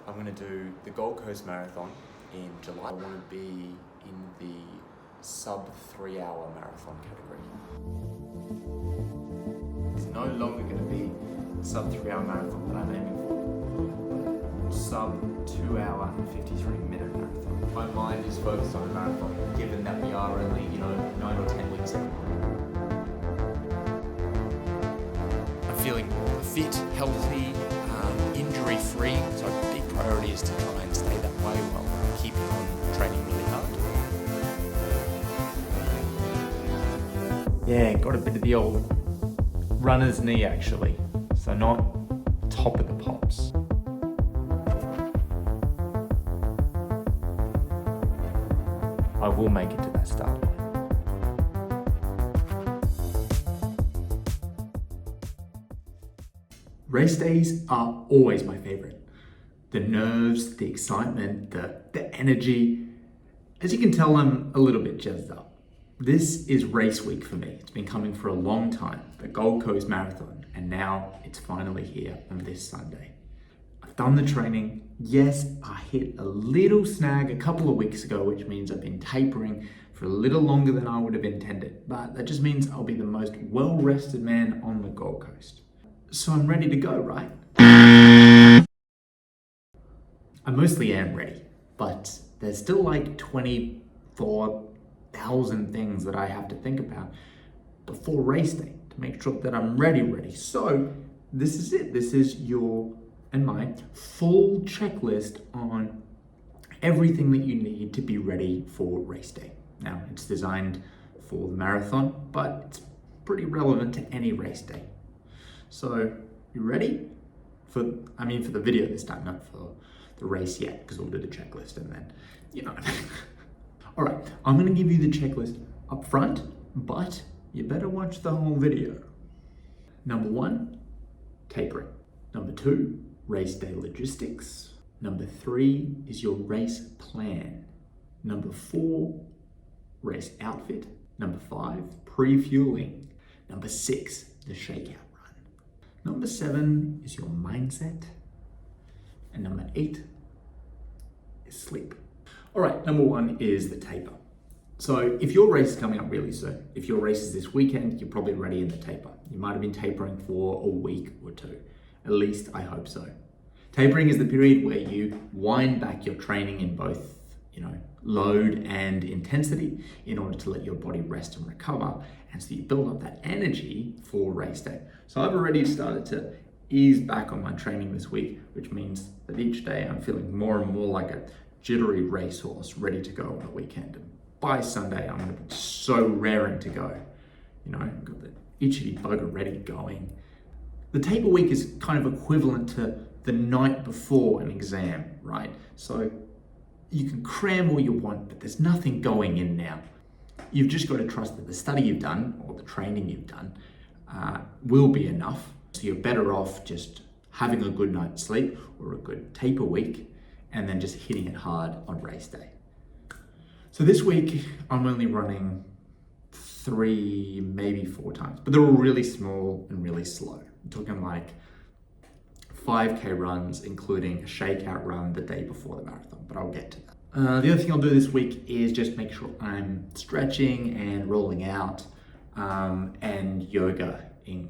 I'm going to do the Gold Coast Marathon in July. I want to be in the sub 3 hour marathon category. It's no longer going to be the sub 3 hour marathon that I'm aiming for. Sub 2 hour and 53 minute marathon. My mind is focused on a marathon, given that we are only, 9 or 10 weeks out. I'm feeling fit, healthy, injury-free, so a big priority is to try and stay that way while keeping on training really hard. Yeah, got a bit of the old runner's knee actually, so not top of the pops. I will make it to that start line. Race days are always my favorite. The nerves, the excitement, the energy. As you can tell, I'm a little bit jazzed up. This is race week for me. It's been coming for a long time, the Gold Coast Marathon, and now it's finally here on this Sunday. I've done the training. Yes, I hit a little snag a couple of weeks ago, which means I've been tapering for a little longer than I would have intended, but that just means I'll be the most well-rested man on the Gold Coast. So I'm ready to go, right? I mostly am ready, but there's still like 24,000 things that I have to think about before race day to make sure that I'm ready. So this is it. This is your and my full checklist on everything that you need to be ready for race day. Now, it's designed for the marathon, but it's pretty relevant to any race day. So, you ready? For the video this time, not for the race yet, because we'll do the checklist and then, All right, I'm gonna give you the checklist up front, but you better watch the whole video. Number 1, tapering. Number 2, race day logistics. Number 3 is your race plan. Number 4, race outfit. Number 5, pre-fueling. Number 6, the shakeout. Number 7 is your mindset. And number 8 is sleep. All right, number 1 is the taper. So if your race is coming up really soon, if your race is this weekend, you're probably ready in the taper. You might have been tapering for a week or 2. At least I hope so. Tapering is the period where you wind back your training in both, load and intensity in order to let your body rest and recover. And so you build up that energy for race day. So I've already started to ease back on my training this week, which means that each day I'm feeling more and more like a jittery racehorse ready to go on the weekend. And by Sunday, I'm going to be so raring to go. I've got the itchy bugger ready going. The taper week is kind of equivalent to the night before an exam, right? So you can cram all you want, but there's nothing going in now. You've just got to trust that the study you've done or the training you've done will be enough. So you're better off just having a good night's sleep or a good taper week and then just hitting it hard on race day. So this week, I'm only running 3, maybe 4 times, but they're all really small and really slow. I'm talking like 5K runs, including a shakeout run the day before the marathon, but I'll get to that. The other thing I'll do this week is just make sure I'm stretching and rolling out and yogaing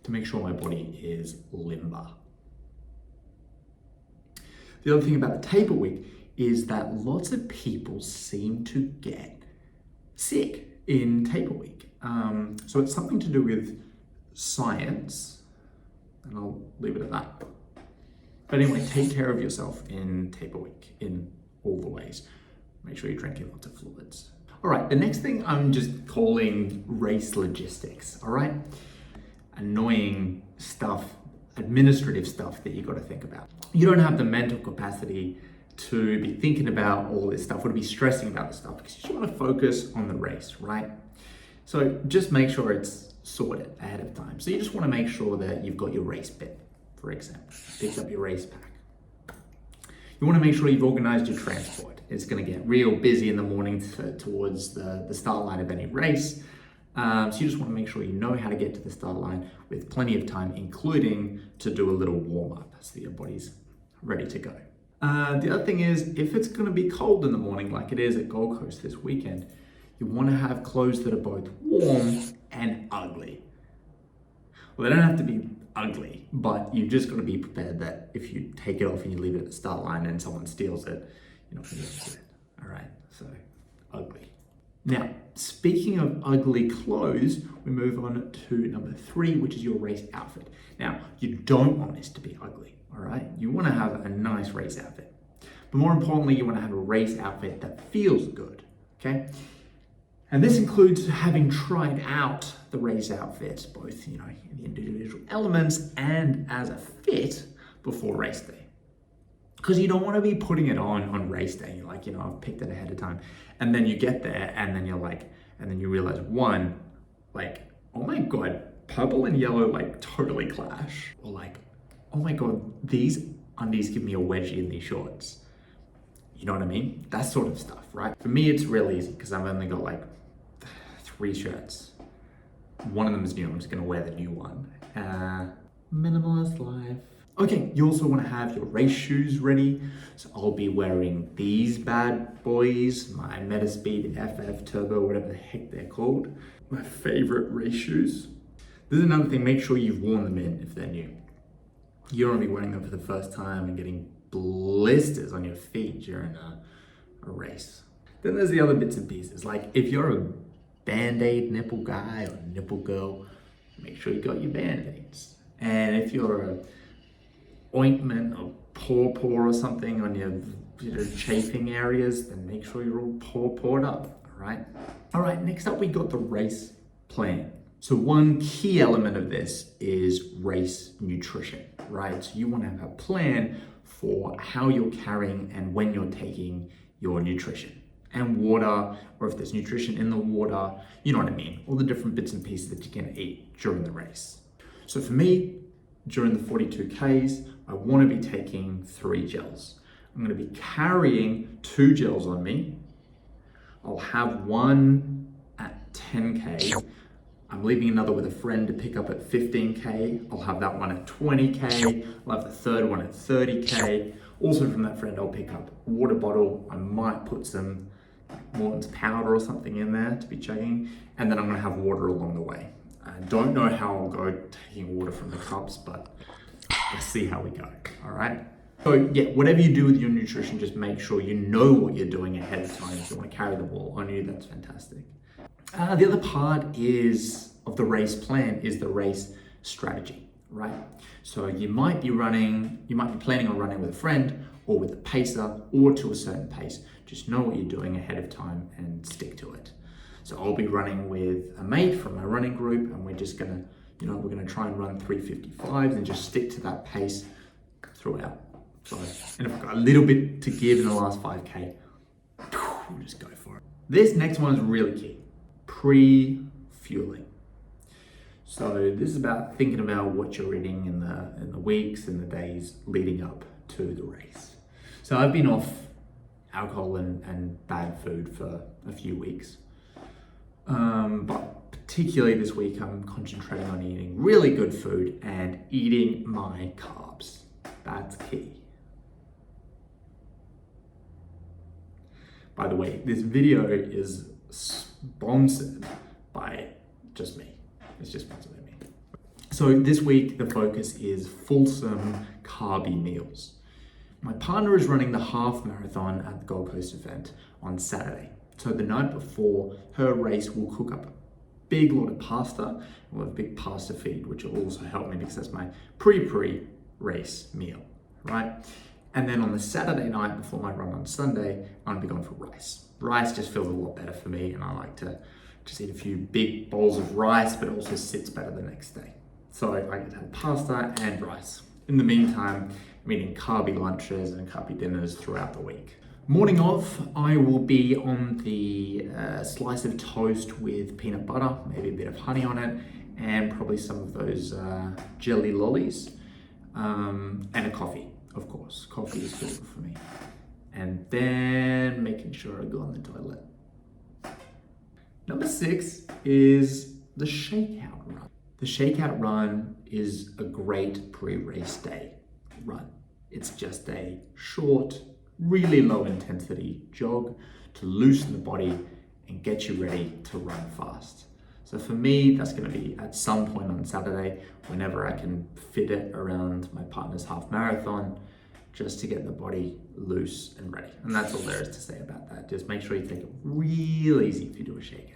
to make sure my body is limber. The other thing about the taper week is that lots of people seem to get sick in taper week. So it's something to do with science, and I'll leave it at that. But anyway, take care of yourself in taper week in all the ways. Make sure you're drinking lots of fluids. All right, the next thing I'm just calling race logistics, all right? Annoying stuff, administrative stuff that you got to think about. You don't have the mental capacity to be thinking about all this stuff or to be stressing about this stuff because you just want to focus on the race, right? So just make sure it's sorted ahead of time. So you just want to make sure that you've got your race bit, for example, picked up your race pack. You want to make sure you've organized your transport. It's going to get real busy in the morning towards the start line of any race. So you just want to make sure you know how to get to the start line with plenty of time, including to do a little warm up so your body's ready to go. The other thing is, if it's going to be cold in the morning like it is at Gold Coast this weekend, you want to have clothes that are both warm and ugly. Well, they don't have to be ugly, but you've just got to be prepared that if you take it off and you leave it at the start line and someone steals it, you're not going to get it. All right, so ugly. Now, speaking of ugly clothes, we move on to number 3, which is your race outfit. Now, you don't want this to be ugly, all right? You want to have a nice race outfit. But more importantly, you want to have a race outfit that feels good, okay? And this includes having tried out the race outfit, both, the individual elements and as a fit before race day. Because you don't want to be putting it on race day. You're like, I've picked it ahead of time. And then you get there and then you realize, oh my God, purple and yellow totally clash. Or oh my God, these undies give me a wedgie in these shorts. You know what I mean? That sort of stuff, right? For me, it's real easy because I've only got 3 shirts. One of them is new. I'm just gonna wear the new one. Minimalist life. Okay, you also want to have your race shoes ready. So I'll be wearing these bad boys, my Metaspeed FF Turbo, whatever the heck they're called. My favorite race shoes. This is another thing, make sure you've worn them in if they're new. You don't want to be wearing them for the first time and getting blisters on your feet during a race. Then there's the other bits and pieces. If you're a Band-Aid nipple guy or nipple girl, make sure you got your Band-Aids. And if you're a ointment or paw or something on your chafing areas, then make sure you're all pawed up, all right? All right, next up we got the race plan. So one key element of this is race nutrition, right? So you want to have a plan for how you're carrying and when you're taking your nutrition and water, or if there's nutrition in the water, you know what I mean? All the different bits and pieces that you can eat during the race. So for me, during the 42Ks, I want to be taking 3 gels. I'm going to be carrying 2 gels on me. I'll have one at 10K. I'm leaving another with a friend to pick up at 15K. I'll have that one at 20K. I'll have the third one at 30K. Also from that friend, I'll pick up a water bottle. I might put some Morton's powder or something in there to be chugging. And then I'm going to have water along the way. I don't know how I'll go taking water from the cups, but let's see how we go, all right? So yeah, whatever you do with your nutrition, just make sure you know what you're doing ahead of time. If you want to carry the ball on you, that's fantastic. The other part of the race plan is the race strategy, right? So you might be planning on running with a friend or with a pacer or to a certain pace. Just know what you're doing ahead of time and stick to it. So I'll be running with a mate from my running group, and we're just gonna, we're gonna try and run 355s and just stick to that pace throughout. So, and if I've got a little bit to give in the last 5K, we'll just go for it. This next one is really key, pre-fueling. So this is about thinking about what you're eating in the weeks and the days leading up to the race. So I've been off alcohol and bad food for a few weeks. But particularly this week, I'm concentrating on eating really good food and eating my carbs. That's key. By the way, this video is sponsored by just me. It's just sponsored by me. So this week, the focus is fulsome carby meals. My partner is running the half marathon at the Gold Coast event on Saturday. So the night before her race, we'll cook up a big lot of pasta. We'll have a big pasta feed, which will also help me because that's my pre-race meal, right? And then on the Saturday night before my run on Sunday, I'm gonna be going for rice. Rice just feels a lot better for me, and I like to just eat a few big bowls of rice, but it also sits better the next day. So I get to have pasta and rice. In the meantime, I'm eating carby lunches and carby dinners throughout the week. Morning of, I will be on the slice of toast with peanut butter, maybe a bit of honey on it, and probably some of those jelly lollies, and a coffee, of course. Coffee is good for me. And then making sure I go on the toilet. Number 6 is the Shakeout Run. The Shakeout Run is a great pre-race day run. It's just a short, really low intensity jog to loosen the body and get you ready to run fast. So for me, that's going to be at some point on Saturday, whenever I can fit it around my partner's half marathon, just to get the body loose and ready. And that's all there is to say about that. Just make sure you take it real easy if you do a Shakeout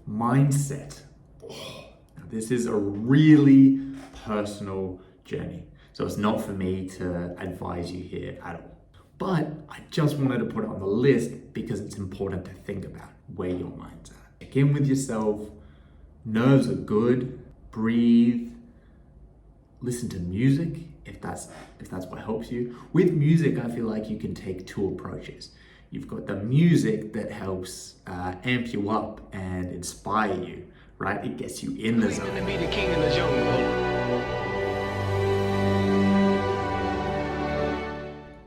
Run. Mindset. Now this is a really personal journey. So it's not for me to advise you here at all. But I just wanted to put it on the list because it's important to think about where your mind's at. Check in with yourself. Nerves are good. Breathe. Listen to music if that's what helps you. With music, I feel like you can take 2 approaches. You've got the music that helps amp you up and inspire you, right? It gets you in the zone. Gonna be the king in the jungle.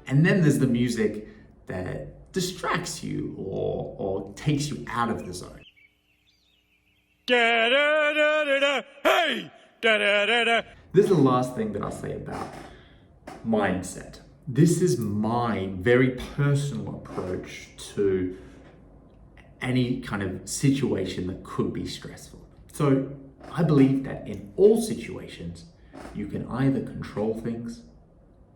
And then there's the music that distracts you or takes you out of the zone. Hey! This is the last thing that I'll say about mindset. This is my very personal approach to any kind of situation that could be stressful. So I believe that in all situations, you can either control things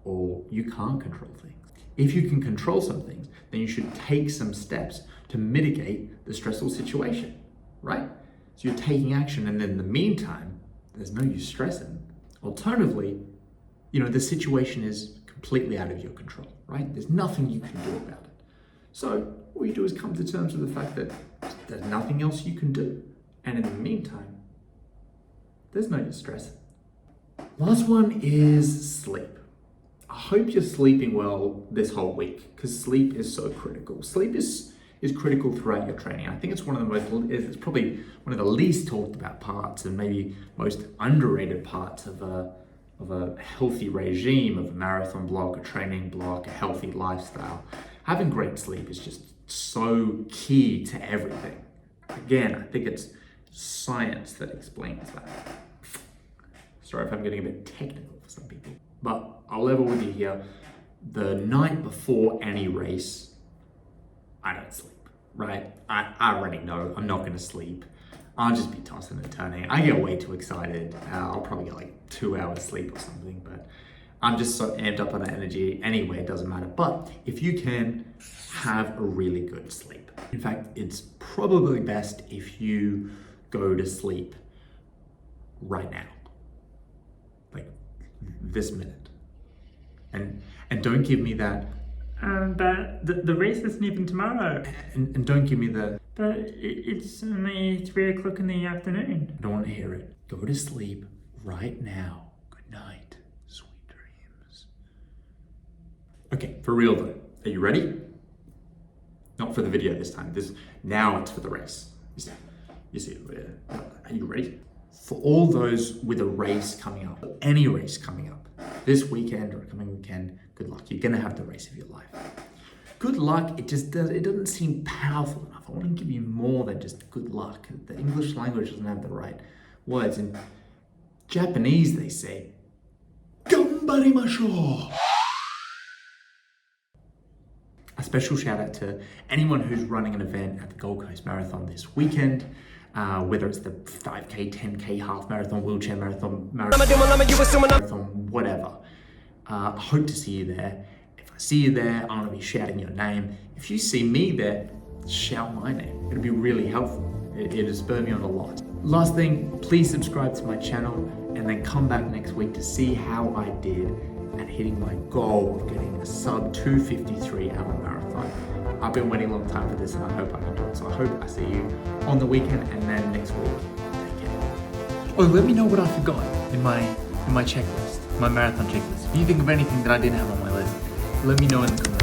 or you can't control things. If you can control some things, then you should take some steps to mitigate the stressful situation, right? So you're taking action, and in the meantime, there's no use stressing. Alternatively, the situation is completely out of your control, right? There's nothing you can do about it. So all you do is come to terms with the fact that there's nothing else you can do. And in the meantime, there's no use stressing. Last one is sleep. I hope you're sleeping well this whole week, because sleep is so critical. Sleep is critical throughout your training. I think it's it's probably one of the least talked about parts and maybe most underrated parts of a healthy regime, of a marathon block, a training block, a healthy lifestyle. Having great sleep is just so key to everything. Again, I think it's science that explains that. Sorry if I'm getting a bit technical for some people. But I'll level with you here. The night before any race, I don't sleep, right? I already know I'm not gonna sleep. I'll just be tossing and turning. I get way too excited. I'll probably get like 2 hours sleep or something, but I'm just so amped up on that energy anyway, it doesn't matter. But if you can have a really good sleep. In fact, it's probably best if you go to sleep right now. Like this minute. And don't give me that, but the race isn't even tomorrow. And don't give me the, But it's only 3 o'clock in the afternoon. I don't want to hear it. Go to sleep right now. Good night. Sweet dreams. Okay, for real though. Are you ready? Not for the video this time. Now it's for the race. You see, are you ready? For all those with a race coming up, any race coming up, this weekend or coming weekend, good luck. You're gonna have the race of your life. Good luck, it doesn't seem powerful enough. I want to give you more than just good luck. The English language doesn't have the right words. In Japanese, they say, ganbarimashou. A special shout out to anyone who's running an event at the Gold Coast Marathon this weekend, whether it's the 5K, 10K, half marathon, wheelchair marathon, whatever. I hope to see you there. If I see you there, I'm gonna be shouting your name. If you see me there, shout my name. It'll be really helpful. It'll spur me on a lot. Last thing, please subscribe to my channel and then come back next week to see how I did at hitting my goal of getting a sub 2:53 hour marathon. I've been waiting a long time for this and I hope I can do it. So I hope I see you on the weekend and then next week. Take care. Oh, let me know what I forgot in my checklist, my marathon checklist. If you think of anything that I didn't have on my list, let me know in the comments.